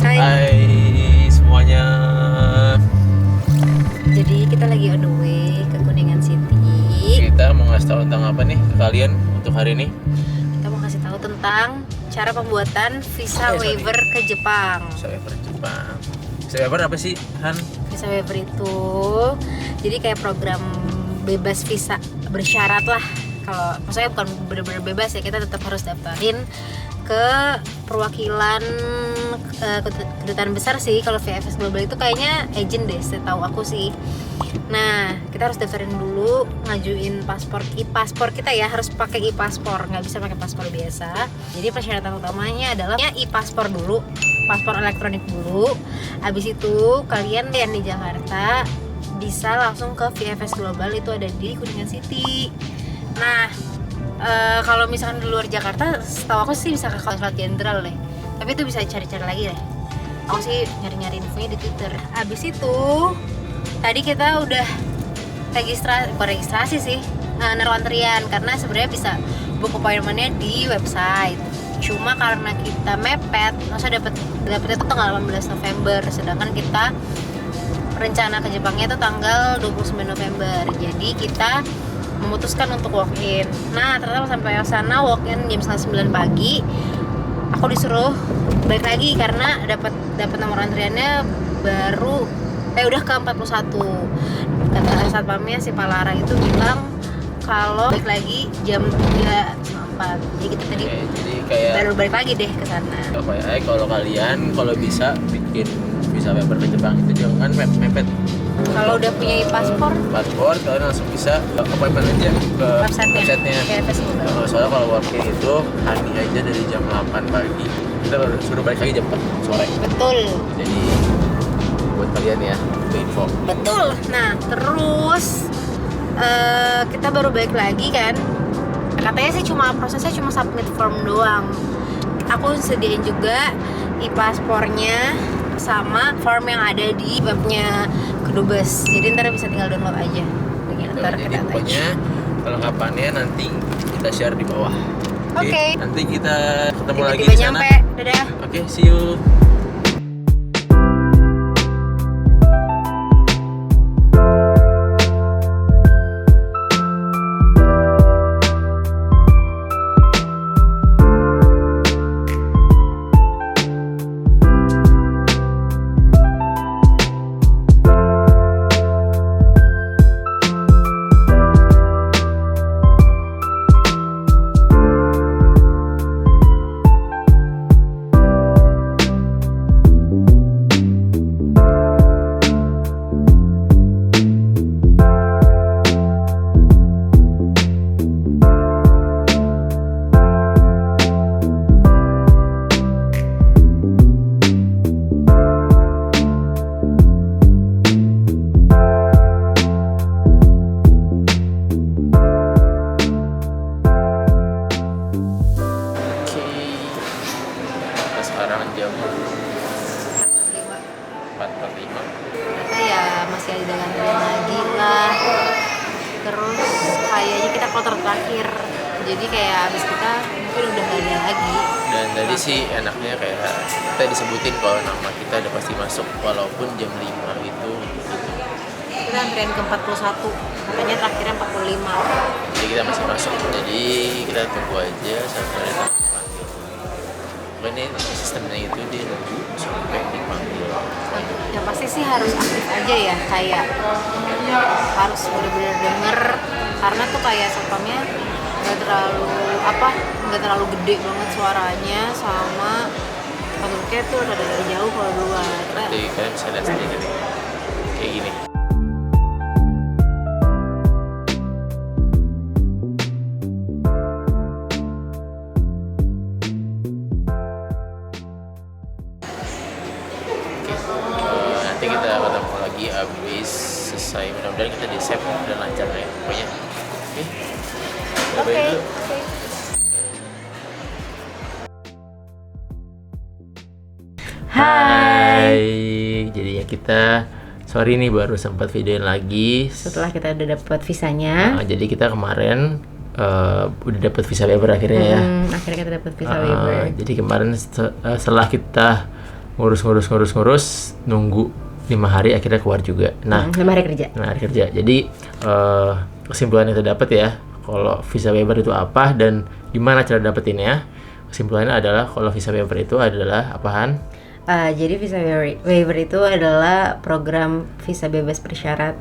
Hai semuanya. Jadi kita lagi on the way ke Kuningan City. Kita mau ngasih tahu tentang apa nih ke kalian untuk hari ini? Kita mau kasih tahu tentang cara pembuatan visa waiver ke Jepang. Visa waiver Jepang. Visa waiver apa sih, Han? Visa waiver itu jadi kayak program bebas visa bersyarat lah. Kalau maksudnya bukan benar-benar bebas ya, kita tetap harus daftarin ke perwakilan kedutaan besar sih. Kalau VFS Global itu kayaknya agent deh, setahu aku sih. Nah, kita harus daftarin dulu, ngajuin paspor, e-paspor kita ya, harus pakai e-paspor, nggak bisa pakai paspor biasa. Jadi persyaratan utamanya adalah e-paspor dulu, paspor elektronik dulu. Habis itu kalian yang di Jakarta bisa langsung ke VFS Global, itu ada di Kuningan City. Nah, kalau misalkan di luar Jakarta, setahu aku sih bisa ke Konsulat Jenderal deh. Tapi itu bisa cari-cari lagi deh. Aku sih nyari-nyari infonya di Twitter. Abis itu, tadi kita udah registrasi sih, naruh antrian. Karena sebenarnya bisa book appointment-nya di website. Cuma karena kita mepet, maksudnya dapetnya tuh tanggal 18 November. Sedangkan kita rencana ke Jepangnya itu tanggal 29 November. Jadi kita memutuskan untuk walk-in. Nah, ternyata sampai sana walk-in jam 9 pagi. Aku disuruh balik lagi karena dapat nomor antriannya baru udah ke 41. Kata satpamnya si Palara itu bilang kalau balik lagi jam 3.4. Jadi kita tadi baru balik lagi deh ke sana. Kalau kalian bisa bikin visa waiver ke Jepang itu jangan mepet. Kalau udah punya paspor kalian langsung bisa appointment aja ke websitenya. Soalnya kalau walk-in itu hari aja dari jam 8 pagi. Kita baru suruh balik lagi jam 4 sore. Betul. Jadi buat kalian ya, info. Betul. Nah, terus kita baru balik lagi kan. Katanya sih prosesnya cuma submit form doang. Aku sediain juga e-paspornya sama form yang ada di webnya Kedubes. Jadi ntar bisa tinggal download aja. Jadi pokoknya kelengkapannya nanti kita share di bawah. Oke. Nanti kita ketemu lagi di sana. Nyampe. Dadah. Oke, see you. Sekarang jam 4.45. Ternyata ya masih ada antrian lagi lah. Terus kayaknya kita kloter terakhir. Jadi kayak abis kita mungkin udah gak ada lagi. Dan tadi sih enaknya kayak kita disebutin kalau nama kita udah pasti masuk walaupun jam 5 itu gitu. Kita antrian ke 41, katanya terakhirnya 45. Jadi kita masih masuk. Jadi kita tunggu aja sampai mereka dipanggil. Pokoknya sistemnya itu dia nunggu sampai dipanggil. Ya pasti sih harus aktif aja ya, kayak harus bener-bener denger. Karena tuh kayak satpamnya nggak terlalu gede banget suaranya, sama bentuknya tuh rada jauh kalau luar. Nanti kalian bisa lihat sendiri kayak gini. Nanti kita ketemu lagi abis selesai. Mudah-mudahan kita di save dan lancar ya pokoknya. Oke. Hai. Jadinya kita sorry nih baru sempat videoin lagi setelah kita udah dapat visanya. Jadi kita kemarin udah dapat visa waiver akhirnya ya. Akhirnya kita dapat visa waiver. Jadi kemarin setelah kita ngurus nunggu 5 hari akhirnya keluar juga. Nah 5 hari kerja. Jadi kesimpulan yang kita dapat ya, kalau visa waiver itu apa dan gimana cara dapetinnya. Kesimpulannya adalah kalau visa waiver itu adalah apaan? Jadi visa waiver itu adalah program visa bebas bersyarat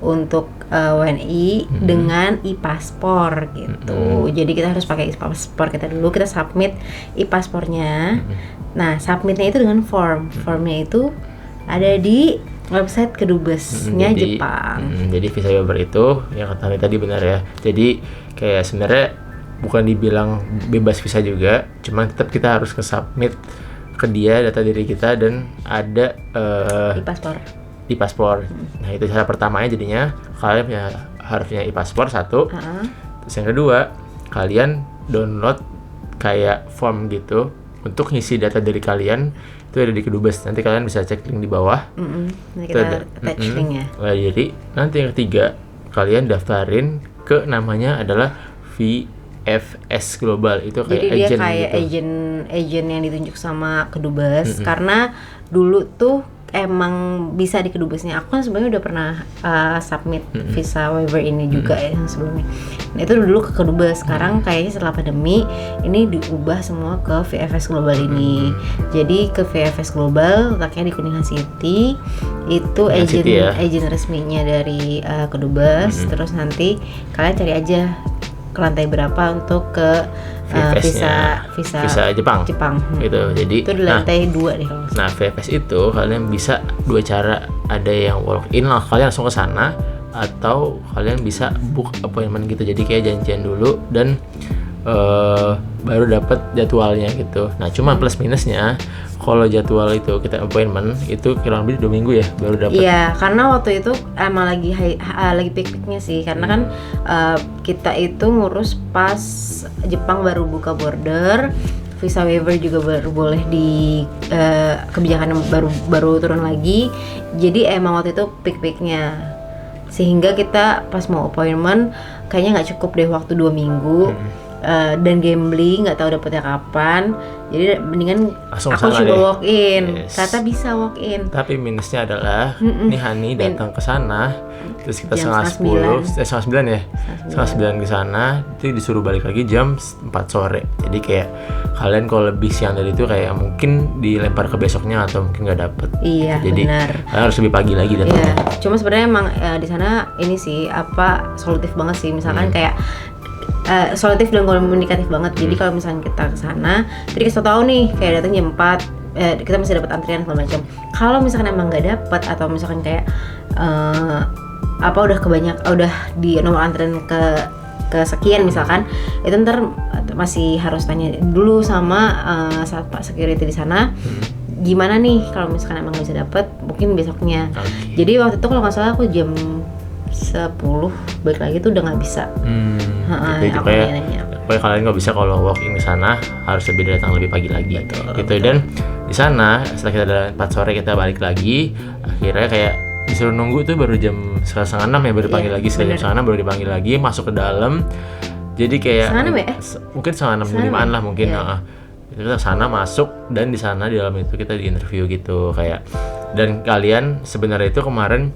untuk WNI dengan e-paspor gitu. Jadi kita harus pakai e-paspor kita dulu, kita submit e-paspornya. Nah, submitnya itu dengan formnya itu ada di website kedubesnya Jepang. Jadi visa waiver itu yang kata tadi benar ya. Jadi kayak sebenarnya bukan dibilang bebas visa juga, cuman tetap kita harus submit ke dia data diri kita dan ada e-paspor. Nah itu cara pertamanya, jadinya kalian harusnya e-paspor satu. Terus yang kedua, kalian download kayak form gitu untuk ngisi data diri kalian, itu ada di Kedubes. Nanti kalian bisa cek link di bawah. Nanti kita attach linknya. Jadi nanti yang ketiga, kalian daftarin ke namanya adalah VFS Global. Itu kayak jadi agent dia kayak gitu. agent yang ditunjuk sama Kedubes. Karena dulu tuh emang bisa di Kedubesnya. Aku kan sebenarnya udah pernah submit visa waiver ini juga ya sebelumnya. Nah itu dulu ke Kedubes. Sekarang kayaknya setelah pandemi ini diubah semua ke VFS Global ini. Jadi ke VFS Global, letaknya di Kuningan City. Itu agent resminya dari Kedubes. Terus nanti kalian cari aja ke lantai berapa untuk ke visa Jepang. Gitu. Jadi itu di lantai 2 deh kalau. Nah, VFS itu kalian bisa 2 cara. Ada yang walk in lah, kalian langsung ke sana, atau kalian bisa book appointment gitu. Jadi kayak janjian dulu dan baru dapat jadwalnya gitu. Nah, cuma plus minusnya kalau jadwal itu kita appointment itu kurang lebih 2 minggu ya baru dapat. Iya, karena waktu itu emang lagi peak-peaknya sih, karena kan kita itu ngurus pas Jepang baru buka border, visa waiver juga baru boleh di kebijakan baru turun lagi. Jadi emang waktu itu peak-peaknya, sehingga kita pas mau appointment kayaknya nggak cukup deh waktu 2 minggu. Dan gambling nggak tahu dapetnya kapan, jadi mendingan langsung aku coba walk in. Yes. Ternyata bisa walk in. Tapi minusnya adalah nih Hani datang ke sana, terus kita setengah 9 ya, setengah 9 ke sana, itu disuruh balik lagi jam 4 sore. Jadi kayak kalian kalau lebih siang dari itu kayak mungkin dilempar ke besoknya atau mungkin nggak dapet. Iya, jadi benar. kalian harus lebih pagi lagi datang. Iya. Cuma sebenarnya emang di sana ini sih solutif banget sih. Misalkan kayak solutif dan komunikatif banget. Jadi kalau misalnya kita ke sana, jadi kita tahu nih kayak datang jam 4, kita masih dapat antrian segala macam. Kalau misalkan emang nggak dapat, atau misalkan kayak udah di nomor antrian ke sekian misalkan, itu ntar masih harus tanya dulu sama Pak security di sana. Gimana nih kalau misalkan emang nggak bisa dapat, mungkin besoknya. Jadi waktu itu kalau nggak salah aku jam 10 balik lagi tuh udah nggak bisa. Supaya kalian nggak bisa kalau walk in ke sana, harus datang lebih pagi lagi. Gitu. Dan di sana setelah kita dari 4 sore kita balik lagi, akhirnya kayak disuruh nunggu tuh baru jam 5:30 ya baru dipanggil lagi. Jam 5:30 baru dipanggil lagi, masuk ke dalam. Jadi kayak mungkin 5:65 lah mungkin. Kita sana masuk, dan di sana di dalam itu kita di interview gitu kayak. Dan kalian sebenarnya itu kemarin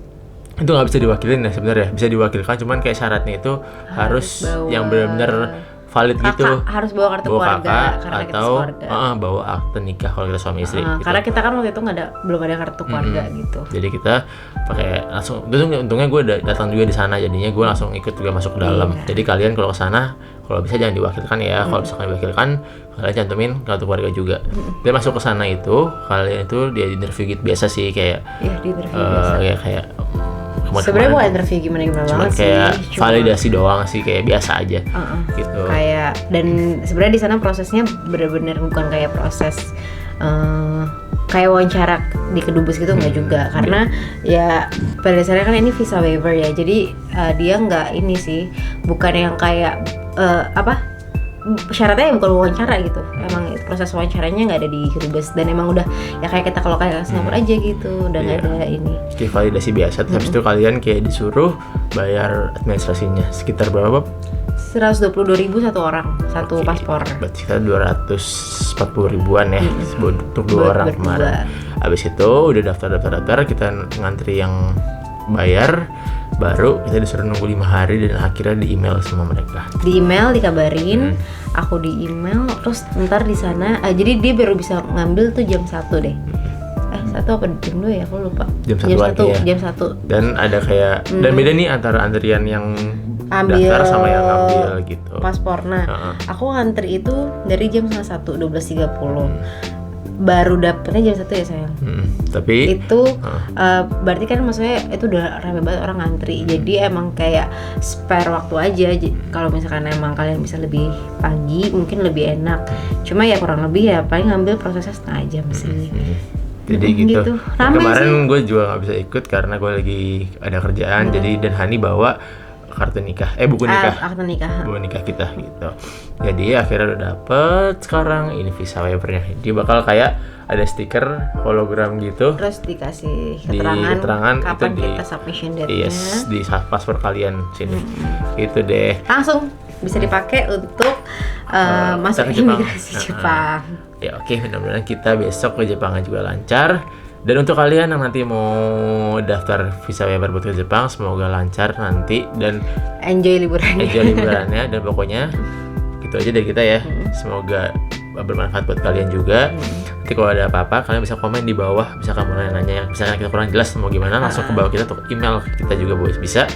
itu nggak bisa diwakilin ya sebenarnya, bisa diwakilkan, cuman kayak syaratnya itu harus yang benar-benar valid gitu. Harus bawa kartu keluarga karena atau kita bawa akte nikah kalau kita suami istri. Gitu. Karena kita kan waktu itu belum ada kartu keluarga gitu. Jadi kita pakai langsung. Untungnya gue datang juga di sana, jadinya gue langsung ikut juga masuk ke dalam. Jadi kalian kalau ke sana, kalau bisa jangan diwakilkan ya. Kalau misalkan diwakilkan, kalian cantumin kartu keluarga juga. Dan masuk ke sana itu, kalian itu dia interview gitu biasa sih kayak. Iya, di interview biasa. Kayak sebenarnya bukan interview gimana banget sih, kayak validasi doang sih, kayak biasa aja gitu. Kayak, dan sebenarnya di sana prosesnya benar-benar bukan kayak proses kayak wawancara di Kedubes gitu, nggak juga, karena ya pada dasarnya kan ini visa waiver ya, jadi dia nggak ini sih, bukan yang kayak syaratnya bukan wawancara gitu, emang proses wawancaranya nggak ada di Dubes, dan emang udah ya kayak kita kalau kayak Singapura aja gitu, udah nggak ada ini. Kayak validasi biasa, terus habis itu kalian kayak disuruh bayar administrasinya sekitar berapa? 122.000 satu orang, satu Oke, paspor. Berarti kita 240 ribuan ya untuk dua Buat orang berdua. kemarin. Habis itu udah daftar, kita ngantri yang bayar, baru kita disuruh nunggu 5 hari dan akhirnya di email sama mereka. Di email dikabarin, aku di email, terus ntar di sana, jadi dia baru bisa ngambil tuh jam 1 deh. 1 apa jam 2 ya, aku lupa. Jam 1 lagi ya. Jam 1. Dan ada kayak dan beda nih antara antrian yang Ambil daftar sama yang ngambil gitu. paspor. Nah, aku ngantri itu dari jam 1, 12.30. Baru dapetnya jam 1 ya sayang. Tapi Itu berarti kan maksudnya itu udah rame banget orang ngantri. Jadi emang kayak spare waktu aja. Kalau misalkan emang kalian bisa lebih pagi mungkin lebih enak. Cuma ya kurang lebih ya paling ngambil prosesnya setengah jam sih. jadi gitu. Gitu. Nah, Rame kemarin gue juga nggak bisa ikut karena gue lagi ada kerjaan. Jadi dan Hani bawa kartu nikah, buku nikah. Akte nikah. Buku nikah kita gitu. Jadi akhirnya udah dapet sekarang ini visa waivernya. Dia bakal kayak ada stiker hologram gitu. Terus dikasih Di keterangan kapan itu kita submission date-nya. Yes, di paspor kalian sini. Gitu deh. Langsung bisa dipakai untuk masuk ke Jepang. imigrasi Jepang. Ya oke, mudah-mudahan kita besok ke Jepang juga lancar. Dan untuk kalian yang nanti mau daftar visa waiver buat ke Jepang, semoga lancar nanti dan Enjoy liburannya. enjoy liburannya. Dan pokoknya gitu aja dari kita ya. Semoga bermanfaat buat kalian juga. Nanti kalau ada apa-apa kalian bisa komen di bawah, bisa kamu nanya, misalkan kita kurang jelas mau gimana, langsung ke bawah kita atau email kita juga bisa.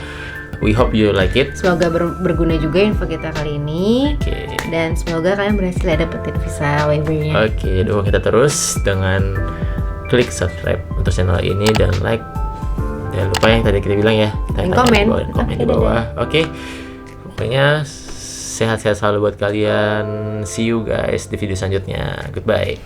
We hope you like it. Semoga berguna juga info kita kali ini. Oke. Dan semoga kalian berhasil ya dapetin visa waivernya. Oke, dukung kita terus dengan klik subscribe untuk channel ini dan like. Jangan lupa yang tadi kita bilang ya. Dan Tanya komen. di bawah, komen di Oke, bawah. Oke. Pokoknya sehat-sehat selalu buat kalian. See you guys di video selanjutnya. Goodbye.